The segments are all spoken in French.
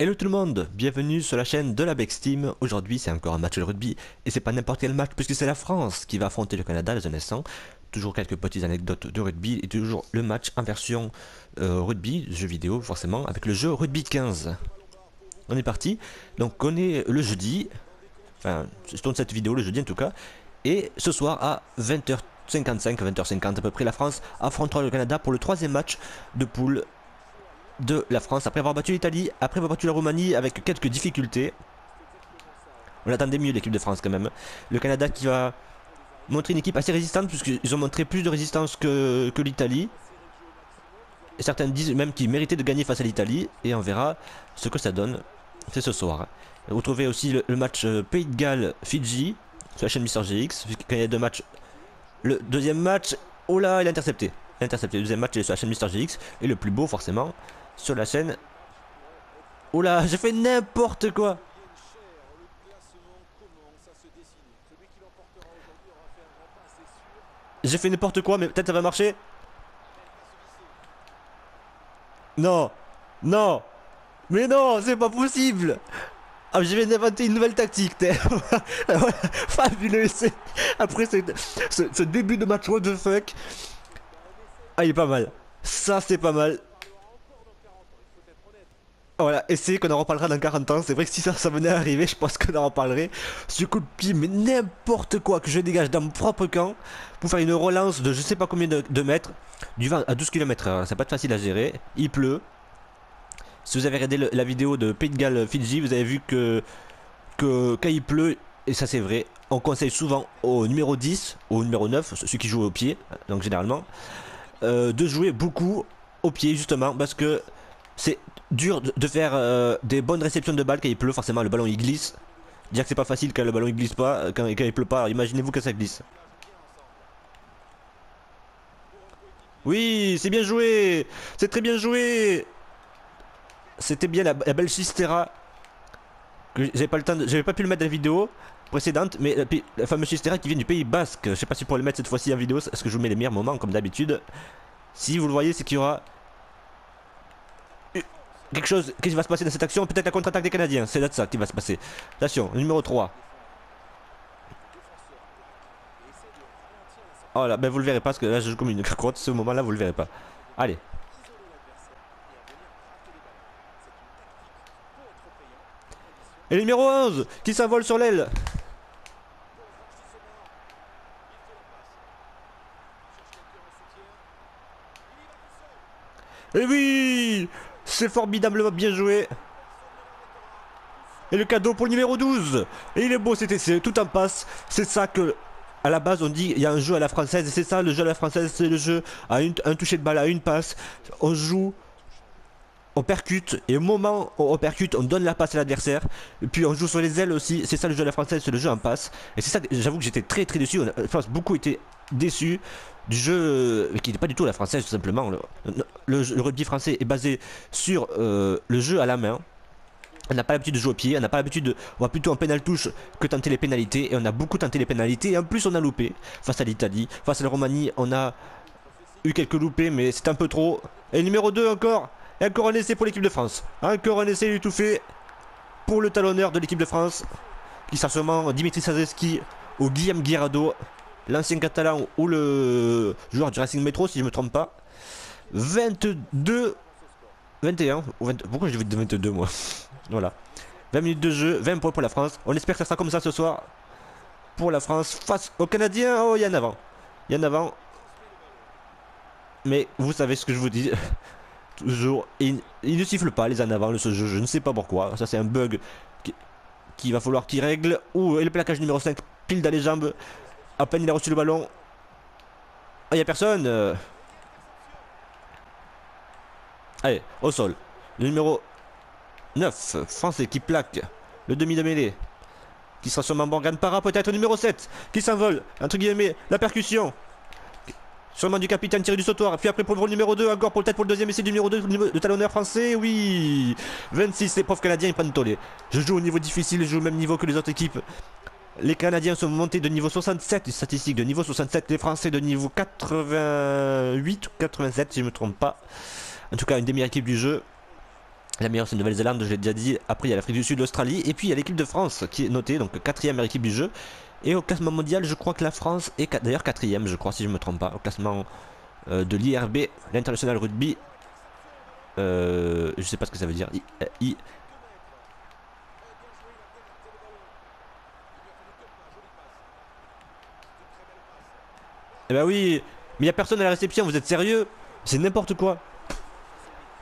Hello tout le monde, bienvenue sur la chaîne de la Bex Team. Aujourd'hui c'est encore un match de rugby et c'est pas n'importe quel match puisque c'est la France qui va affronter le Canada les années 100. Toujours quelques petites anecdotes de rugby et toujours le match en version rugby, jeu vidéo forcément, avec le jeu Rugby 15. On est parti, donc on est le jeudi, enfin je tourne cette vidéo le jeudi en tout cas, et ce soir à 20h55, 20h50 à peu près, la France affrontera le Canada pour le troisième match de poule de la France après avoir battu l'Italie, après avoir battu la Roumanie avec quelques difficultés. On attendait mieux l'équipe de France quand même. Le Canada qui va montrer une équipe assez résistante puisqu'ils ont montré plus de résistance que l'Italie. Certains disent même qu'ils méritaient de gagner face à l'Italie et on verra ce que ça donne. C'est ce soir. Vous trouvez aussi le match Pays de Galles-Fidji sur la chaîne Mister GX. Quand il y a deux matchs, le deuxième match, oh là, il a intercepté. Il a intercepté. Le deuxième match est sur la chaîne Mister GX et le plus beau forcément sur la chaîne. Oh là, j'ai fait n'importe quoi. J'ai fait n'importe quoi, mais peut-être ça va marcher. Non, non, mais non, c'est pas possible. Ah, je viens d'inventer une nouvelle tactique. Fabuleux. Après ce début de match, what the fuck. Ah, il est pas mal. Ça, c'est pas mal. Voilà, et c'est qu'on en reparlera dans 40 ans. C'est vrai que si ça venait à arriver, je pense qu'on en reparlerait. Ce coup de pied, mais n'importe quoi que je dégage dans mon propre camp pour faire une relance de je sais pas combien de mètres, du 20 à 12 km/h. C'est pas facile à gérer. Il pleut. Si vous avez regardé la vidéo de Pays de Galles Fidji, vous avez vu que quand il pleut, et ça c'est vrai, on conseille souvent au numéro 10, au numéro 9, ceux qui jouent au pied, donc généralement, de jouer beaucoup au pied justement parce que c'est dur de faire des bonnes réceptions de balles quand il pleut. Forcément le ballon il glisse. Dire que c'est pas facile quand le ballon il glisse pas, quand il pleut pas, imaginez-vous que ça glisse. Oui, c'est bien joué. C'est très bien joué. C'était bien la belle Chistera. J'avais pas le temps, j'avais pas pu le mettre dans la vidéo précédente, mais la fameuse Chistera qui vient du Pays Basque. Je sais pas si pour le mettre cette fois-ci en vidéo, parce que je vous mets les meilleurs moments comme d'habitude. Si vous le voyez, c'est qu'il y aura quelque chose qui va se passer dans cette action. Peut-être la contre-attaque des Canadiens. C'est là de ça qui va se passer. Attention, numéro 3. Oh là, ben vous le verrez pas parce que là je joue comme une carotte. Ce moment-là, vous le verrez pas. Allez. Et le numéro 11 qui s'envole sur l'aile. Et oui, c'est formidablement bien joué. Et le cadeau pour le numéro 12. Et il est beau, c'est tout en passe. C'est ça que, à la base, on dit il y a un jeu à la française. Et c'est ça, le jeu à la française, c'est le jeu à un toucher de balle, à une passe. On joue, on percute. Et au moment où on percute, on donne la passe à l'adversaire. Et puis on joue sur les ailes aussi. C'est ça le jeu à la française, c'est le jeu en passe. Et c'est ça, j'avoue que j'étais très déçu. Je pense beaucoup été déçu du jeu qui n'est pas du tout à la française, tout simplement. Le rugby français est basé sur le jeu à la main. On n'a pas l'habitude de jouer au pied, on n'a pas l'habitude de... On va plutôt en pénal touche que tenter les pénalités. Et on a beaucoup tenté les pénalités. Et en plus on a loupé. Face à l'Italie, face à la Roumanie, on a eu quelques loupés. Mais c'est un peu trop. Et numéro 2 encore. Et encore un essai pour l'équipe de France. Encore un essai étouffé pour le talonneur de l'équipe de France. Qui sera sûrement Dimitri Sazeski ou Guillaume Guirado. L'ancien catalan ou le joueur du Racing Métro si je ne me trompe pas. 22... 21. Pourquoi je dis 22 moi? Voilà. 20 minutes de jeu, 20 points pour la France. On espère que ça sera comme ça ce soir. Pour la France face aux Canadiens. Oh, il y en a avant. Il y en a avant. Mais vous savez ce que je vous dis. Toujours. Il ne siffle pas les en avant de ce jeu. Je ne sais pas pourquoi. Ça, c'est un bug qui va falloir qu'il règle. Ouh, et le plaquage numéro 5 pile dans les jambes. À peine il a reçu le ballon. Ah, il n'y a personne. Allez, au sol. Le numéro 9, français qui plaque le demi de mêlée. Qui sera sûrement Morgan Parra, peut-être numéro 7, qui s'envole, entre guillemets, la percussion. Sûrement du capitaine tiré du sautoir. Puis après pour le numéro 2, encore peut-être pour le deuxième essai du numéro 2, le talonneur français, oui. 26, les profs canadiens, ils prennent tollé. Je joue au niveau difficile, je joue au même niveau que les autres équipes. Les Canadiens sont montés de niveau 67, les statistiques de niveau 67, les Français de niveau 88 ou 87 si je ne me trompe pas. En tout cas, une des meilleures équipes du jeu. La meilleure c'est Nouvelle-Zélande, je l'ai déjà dit. Après il y a l'Afrique du Sud, l'Australie. Et puis il y a l'équipe de France qui est notée, donc quatrième meilleure équipe du jeu. Et au classement mondial, je crois que la France est d'ailleurs quatrième, je crois si je me trompe pas. Au classement de l'IRB, l'International Rugby. Je sais pas ce que ça veut dire. Eh ben oui, mais il y a personne à la réception, vous êtes sérieux? C'est n'importe quoi.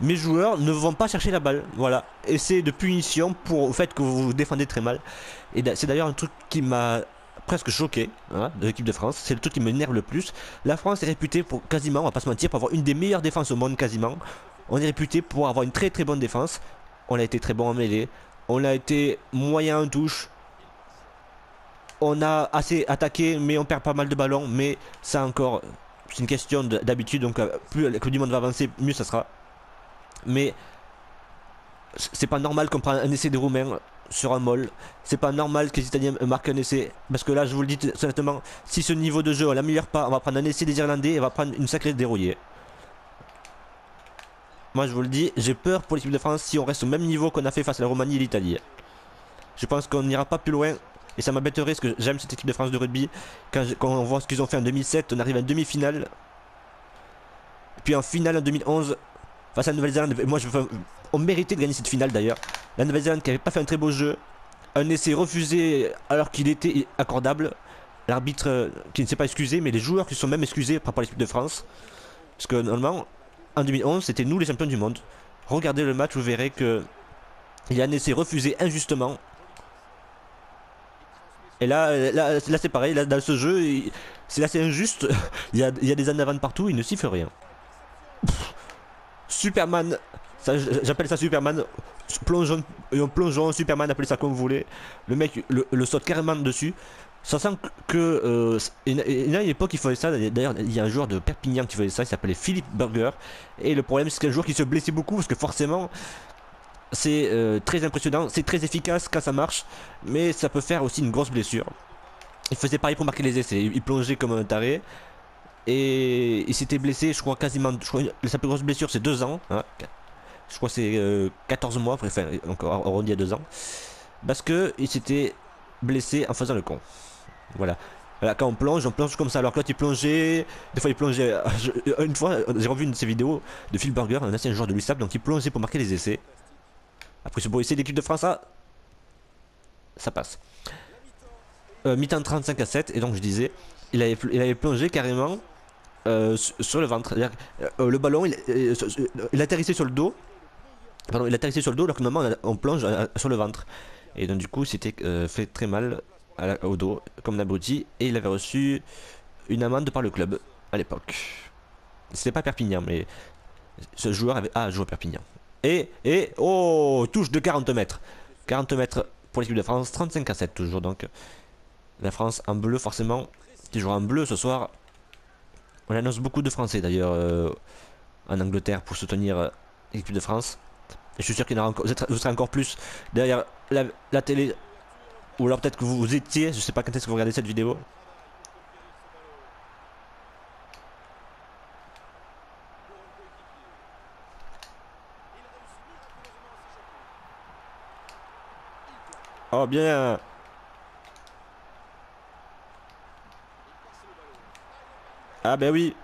Mes joueurs ne vont pas chercher la balle, voilà. Et c'est de punition pour le fait que vous vous défendez très mal. Et c'est d'ailleurs un truc qui m'a presque choqué, hein, de l'équipe de France. C'est le truc qui m'énerve le plus. La France est réputée pour quasiment, on va pas se mentir, pour avoir une des meilleures défenses au monde quasiment. On est réputé pour avoir une très très bonne défense. On a été très bon en mêlée. On a été moyen en touche. On a assez attaqué, mais on perd pas mal de ballons. Mais ça encore, c'est une question d'habitude. Donc plus la Coupe du Monde va avancer, mieux ça sera. Mais c'est pas normal qu'on prenne un essai des Roumains sur un moll. C'est pas normal que les Italiens marquent un essai. Parce que là, je vous le dis honnêtement, si ce niveau de jeu on l'améliore pas, on va prendre un essai des Irlandais et on va prendre une sacrée dérouillée. Moi, je vous le dis, j'ai peur pour l'équipe de France si on reste au même niveau qu'on a fait face à la Roumanie et l'Italie. Je pense qu'on n'ira pas plus loin. Et ça m'embêterait parce que j'aime cette équipe de France de rugby. Quand on voit ce qu'ils ont fait en 2007, on arrive en demi-finale. Puis en finale en 2011, face à la Nouvelle-Zélande. Moi, on méritait de gagner cette finale d'ailleurs. La Nouvelle-Zélande qui n'avait pas fait un très beau jeu. Un essai refusé alors qu'il était accordable. L'arbitre qui ne s'est pas excusé, mais les joueurs qui se sont même excusés par rapport à l'équipe de France. Parce que normalement, en 2011, c'était nous les champions du monde. Regardez le match, vous verrez que il y a un essai refusé injustement. Et là c'est pareil, là, dans ce jeu, c'est assez injuste. il y a des en avant partout, il ne siffle rien. Superman, j'appelle ça Superman. Plongeon, Superman, appelez ça comme vous voulez. Le mec le saute carrément dessus. Sachant que il y a une époque il faisait ça. D'ailleurs il y a un joueur de Perpignan qui faisait ça, il s'appelait Philippe Burger. Et le problème c'est qu'un joueur qui se blessait beaucoup parce que forcément c'est très impressionnant, c'est très efficace quand ça marche, mais ça peut faire aussi une grosse blessure. Il faisait pareil pour marquer les essais, il plongeait comme un taré. Et il s'était blessé, je crois quasiment, sa plus grosse blessure c'est 2 ans. Hein. Je crois que c'est 14 mois, enfin encore arrondi à 2 ans. Parce que il s'était blessé en faisant le con. Voilà. Voilà, quand on plonge comme ça. Alors que là, il plongeait. Des fois, il plongeait. Une fois, j'ai revu une de ces vidéos de Phil Burger, un ancien joueur de l'USAP, donc il plongeait pour marquer les essais. Après, c'est pour essayer l'équipe de France, ça passe. Mi-temps 35-7, et donc je disais, il avait plongé carrément sur le ventre. Le ballon, il atterrissait sur le dos. Pardon, il atterrissait sur le dos alors que normalement on plonge sur le ventre. Et donc du coup c'était fait très mal au dos comme un abruti. Et il avait reçu une amende par le club à l'époque. C'était pas Perpignan mais ce joueur avait joué à Perpignan. Oh, touche de 40 mètres. 40 mètres pour l'équipe de France, 35-7 toujours donc. La France en bleu forcément, qui jouera en bleu ce soir. On annonce beaucoup de Français d'ailleurs en Angleterre pour soutenir l'équipe de France. Et je suis sûr qu'il y en aura encore, vous serez encore plus derrière la télé. Ou alors peut-être que vous étiez, je sais pas quand est-ce que vous regardez cette vidéo. Oh bien. Ah ben oui.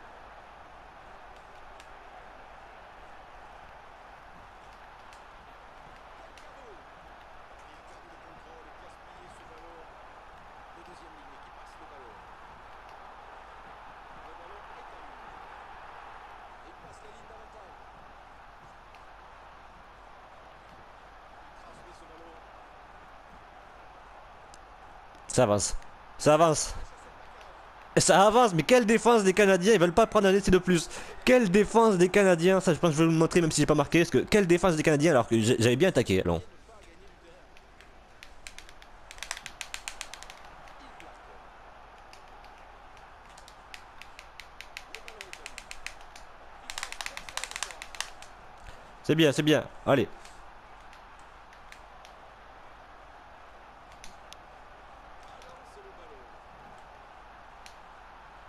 Ça avance. Ça avance. Ça avance, mais quelle défense des Canadiens. Ils veulent pas prendre un essai de plus. Quelle défense des Canadiens. Ça je pense que je vais vous le montrer même si j'ai pas marqué. Parce que quelle défense des Canadiens alors que j'avais bien attaqué. Allons. C'est bien, c'est bien. Allez.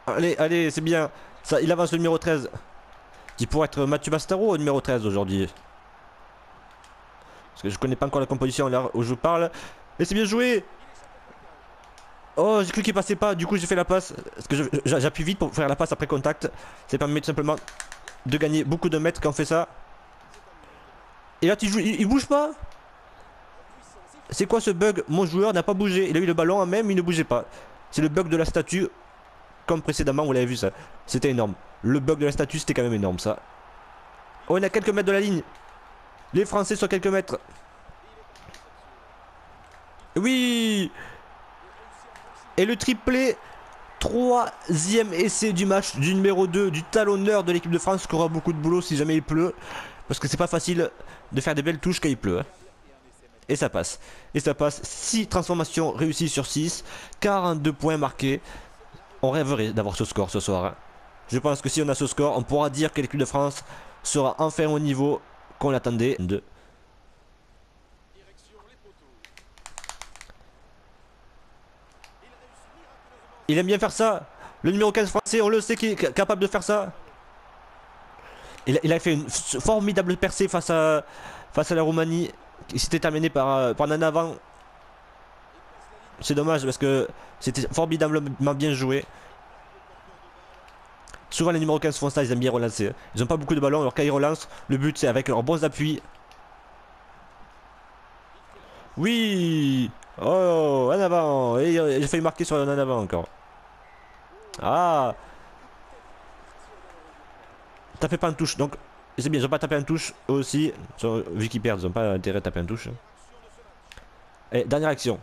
Allez, allez, c'est bien. Ça, il avance le numéro 13. Qui pourrait être Mathieu Bastaro au numéro 13 aujourd'hui. Parce que je connais pas encore la composition là où je vous parle. Et c'est bien joué. Oh, j'ai cru qu'il passait pas, du coup j'ai fait la passe. Parce que j'appuie vite pour faire la passe après contact. Ça permet tout simplement de gagner beaucoup de mètres quand on fait ça. Et là tu joues, il bouge pas. C'est quoi ce bug? Mon joueur n'a pas bougé. Il a eu le ballon même, il ne bougeait pas. C'est le bug de la statue. Comme précédemment, vous l'avez vu ça. C'était énorme. Le bug de la statue, c'était quand même énorme ça. Oh, on est à quelques mètres de la ligne. Les Français sont à quelques mètres. Oui. Et le triplé. Troisième essai du match du numéro 2, du talonneur de l'équipe de France, qui aura beaucoup de boulot si jamais il pleut. Parce que c'est pas facile de faire des belles touches quand il pleut. Hein. Et ça passe. Et ça passe. 6 transformations réussies sur 6. 42 points marqués. On rêverait d'avoir ce score ce soir. Hein. Je pense que si on a ce score, on pourra dire que l'équipe de France sera enfin au niveau qu'on attendait de. Il aime bien faire ça. Le numéro 15 français, on le sait qu'il est capable de faire ça. Il a fait une formidable percée face à la Roumanie. Qui s'était terminée par un avant. C'est dommage parce que c'était formidablement bien joué. Souvent les numéros 15 font ça, ils aiment bien relancer. Ils n'ont pas beaucoup de ballons, alors quand ils relancent, le but c'est avec leurs bons appuis. Oui. Oh, en avant. Et j'ai failli marquer sur un en avant encore. Ah. Tapez pas en touche, donc c'est bien, ils ont pas tapé en touche eux aussi. Vu qu'ils perdent, ils ont pas intérêt à taper en touche. Et dernière action.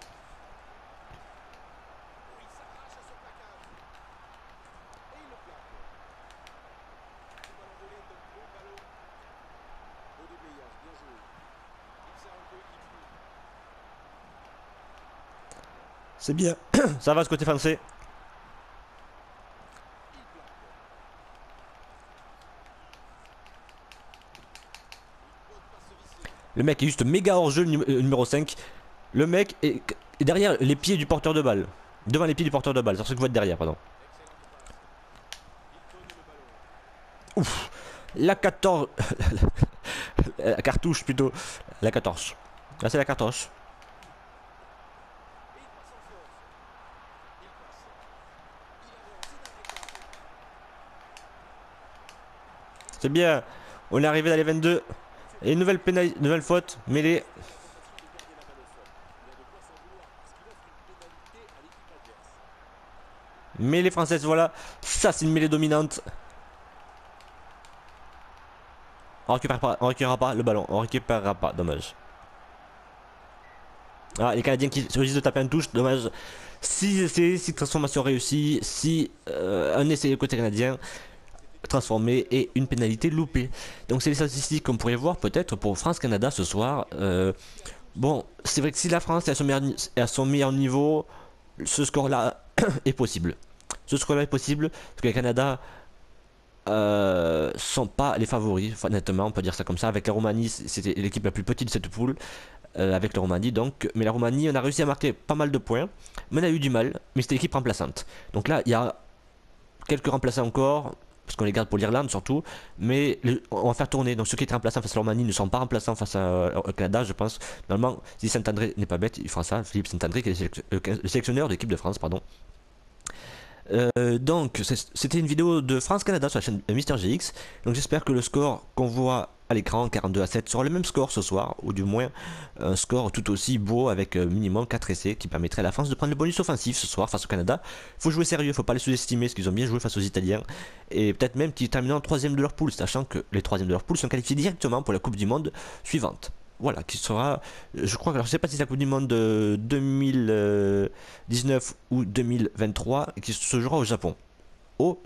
C'est bien, ça va ce côté français. Le mec est juste méga hors jeu, le numéro 5. Le mec est derrière les pieds du porteur de balle. Devant les pieds du porteur de balle, c'est ce que vous êtes derrière, pardon. Ouf. La 14. La cartouche plutôt. La 14. Là c'est la 14. C'est bien. On est arrivé dans les 22. Et une nouvelle faute. Mêlée. Mêlée française, voilà. Ça c'est une mêlée dominante. On récupérera pas le ballon. On récupérera pas, dommage. Ah, les Canadiens qui choisissent de taper en touche, dommage. 6 essais, 6 transformations réussies, 6 un essai côté canadien transformé et une pénalité loupée. Donc c'est les statistiques qu'on pourrait voir peut-être pour France-Canada ce soir. Bon, c'est vrai que si la France est à son meilleur niveau, ce score-là est possible. Ce score-là est possible parce que le Canada sont pas les favoris, honnêtement, on peut dire ça comme ça. Avec la Roumanie, c'était l'équipe la plus petite de cette poule. Avec la Roumanie donc, mais la Roumanie on a réussi à marquer pas mal de points, mais on a eu du mal, mais c'était l'équipe remplaçante. Donc là il y a quelques remplaçants encore, parce qu'on les garde pour l'Irlande surtout, mais on va faire tourner, donc ceux qui étaient remplaçants face à la Roumanie ne sont pas remplaçants face au Canada je pense. Normalement si Saint-André n'est pas bête, il fera ça, Philippe Saint-André qui est le sélectionneur de l'équipe de France, pardon. Donc c'était une vidéo de France-Canada sur la chaîne MrGX. Donc j'espère que le score qu'on voit à l'écran 42-7 sera le même score ce soir, ou du moins un score tout aussi beau avec minimum 4 essais qui permettrait à la France de prendre le bonus offensif ce soir face au Canada. Faut jouer sérieux, faut pas les sous-estimer parce qu'ils ont bien joué face aux Italiens, et peut-être même qu'ils termineront en 3ème de leur poule, sachant que les 3ème de leur poule sont qualifiés directement pour la Coupe du Monde suivante. Voilà, qui sera, je crois que, alors je sais pas si c'est la Coupe du Monde 2019 ou 2023, et qui se jouera au Japon.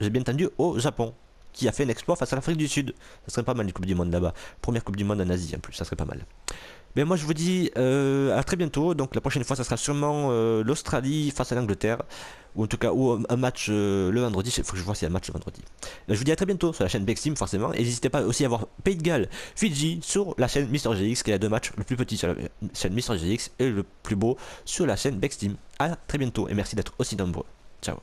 J'ai bien entendu, au Japon, qui a fait un exploit face à l'Afrique du Sud. Ça serait pas mal une Coupe du Monde là-bas. Première Coupe du Monde en Asie en plus, ça serait pas mal. Mais moi je vous dis à très bientôt. Donc la prochaine fois ça sera sûrement l'Australie face à l'Angleterre, ou en tout cas un match le vendredi. Il faut que je vois s'il y a un match le vendredi. Donc, je vous dis à très bientôt sur la chaîne Bexteam forcément, et n'hésitez pas aussi à voir Pays de Galles Fidji sur la chaîne MrGX, qui a 2 matchs, le plus petit sur la chaîne MrGX et le plus beau sur la chaîne Bexteam. À très bientôt et merci d'être aussi nombreux. Ciao.